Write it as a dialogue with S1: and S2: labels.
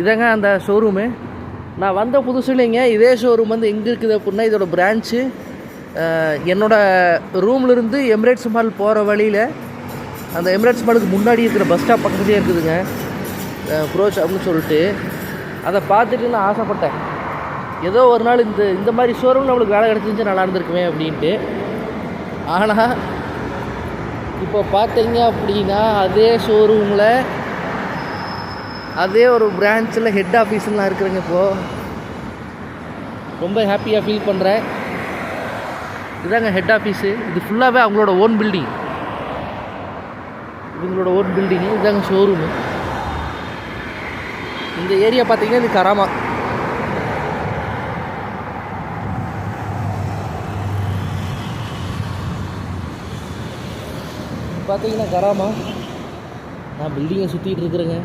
S1: இதாங்க அந்த ஷோரூமு. நான் வந்த புதுசுலேங்க இதே ஷோரூம் வந்து எங்கே இருக்குது அப்படின்னா, இதோட பிரான்ச்சு என்னோடய ரூம்லேருந்து எமிரேட்ஸ் மால் போகிற வழியில், அந்த எமிரேட்ஸ் மாலுக்கு முன்னாடி இருக்கிற பஸ் ஸ்டாப் பக்கத்துலேயே இருக்குதுங்க ப்ரோச் அப்படின்னு சொல்லிட்டு. அதை பார்த்துட்டு நான் ஆசைப்பட்டேன், ஏதோ ஒரு நாள் இந்த மாதிரி ஷோரூம் நம்மளுக்கு வேலை கிடச்சிருந்துச்சு நல்லா இருந்திருக்குமே அப்படின்ட்டு. ஆனால் இப்போ பார்த்தீங்க அப்படின்னா அதே ஷோரூமில் அதே ஒரு பிரான்ச்சில் ஹெட் ஆஃபீஸ்லாம் இருக்குதுங்க. இப்போது ரொம்ப ஹாப்பியாக ஃபீல் பண்ணுறேன். இதாங்க ஹெட் ஆஃபீஸு. இது ஃபுல்லாகவே அவங்களோட ஓன் பில்டிங், இவங்களோட ஓன் பில்டிங்கு. இதாங்க ஷோரூமு. இந்த ஏரியா பார்த்தீங்கன்னா இது கராமா. பார்த்தீங்கன்னா கராமா. நான் பில்டிங்கை சுற்றிட்டு இருக்கிறேங்க.